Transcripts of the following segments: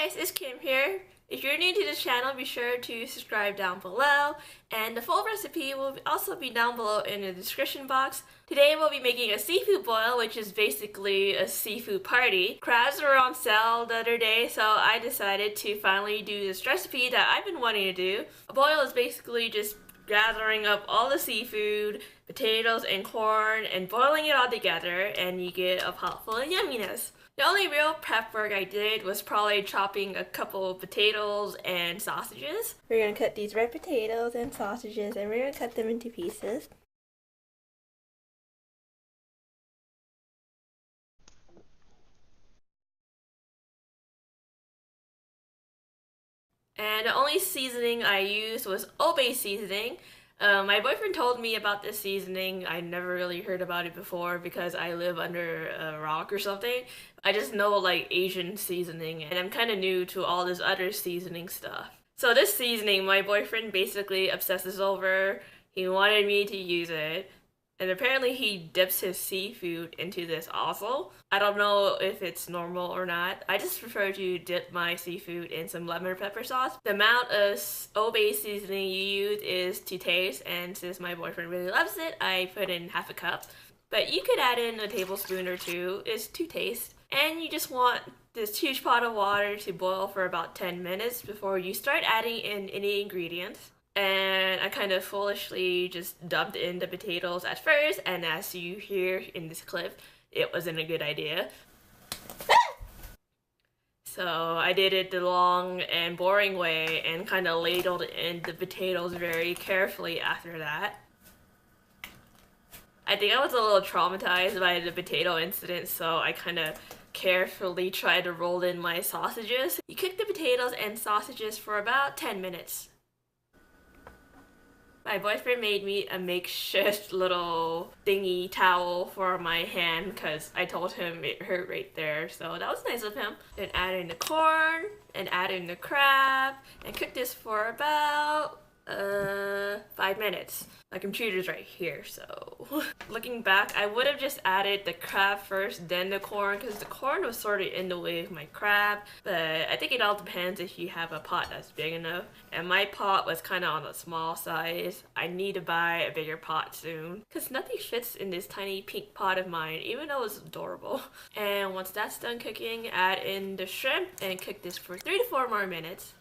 guys, it's Kim here. If you're new to this channel, be sure to subscribe down below, and the full recipe will also be down below in the description box. Today we'll be making a seafood boil, which is basically a seafood party. Crabs were on sale the other day, so I decided to finally do this recipe that I've been wanting to do. A boil is basically just gathering up all the seafood, potatoes, and corn, and boiling it all together, and you get a pot full of yumminess. The only real prep work I did was probably chopping a couple of potatoes and sausages. We're going to cut these red potatoes and sausages, and we're going to cut them into pieces. And the only seasoning I used was Lbs seasoning. My boyfriend told me about this seasoning. I never really heard about it before because I live under a rock or something. I just know like Asian seasoning, and I'm kind of new to all this other seasoning stuff. So this seasoning, my boyfriend basically obsesses over. He wanted me to use it. And apparently he dips his seafood into this also. I don't know if it's normal or not. I just prefer to dip my seafood in some lemon pepper sauce. The amount of Lbs seasoning you use is to taste, and since my boyfriend really loves it, I put in half a cup. But you could add in a tablespoon or two. It's to taste. And you just want this huge pot of water to boil for about 10 minutes before you start adding in any ingredients. And I kind of foolishly just dumped in the potatoes at first, and as you hear in this clip, it wasn't a good idea. So I did it the long and boring way and kind of ladled in the potatoes very carefully after that. I think I was a little traumatized by the potato incident, so I kind of carefully tried to roll in my sausages. You cook the potatoes and sausages for about 10 minutes. My boyfriend made me a makeshift little thingy towel for my hand because I told him it hurt right there, so that was nice of him. Then add in the corn and add in the crab and cook this for about 5 minutes. My computer's right here, so looking back, I would have just added the crab first, then the corn, because the corn was sort of in the way of my crab. But I think it all depends if you have a pot that's big enough. And my pot was kind of on the small size. I need to buy a bigger pot soon, because nothing fits in this tiny pink pot of mine, even though it's adorable. And once that's done cooking, add in the shrimp and cook this for 3 to 4 more minutes.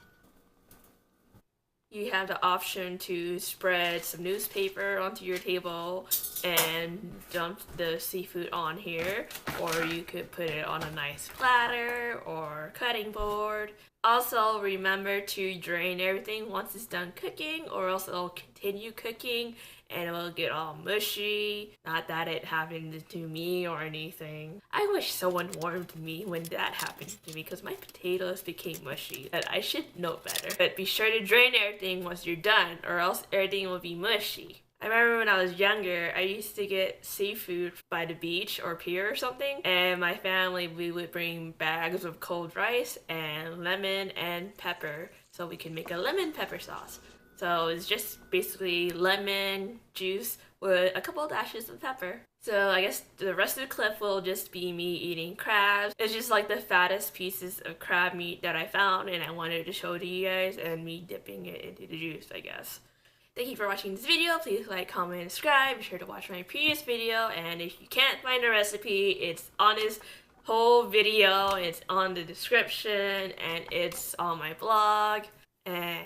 You have the option to spread some newspaper onto your table and dump the seafood on here, or you could put it on a nice platter or cutting board. Also, remember to drain everything once it's done cooking, or else it'll continue cooking and it will get all mushy. Not that it happened to me or anything. I wish someone warned me when that happened to me, because my potatoes became mushy. But I should know better. But be sure to drain everything once you're done, or else everything will be mushy. I remember when I was younger, I used to get seafood by the beach or pier or something, and my family, we would bring bags of cold rice and lemon and pepper so we can make a lemon pepper sauce. So it's just basically lemon juice with a couple of dashes of pepper. So I guess the rest of the clip will just be me eating crabs. It's just like the fattest pieces of crab meat that I found, and I wanted to show to you guys, and me dipping it into the juice, I guess. Thank you for watching this video. Please like, comment, and subscribe. Be sure to watch my previous video, and if you can't find a recipe, it's on this whole video. It's on the description, and it's on my blog. And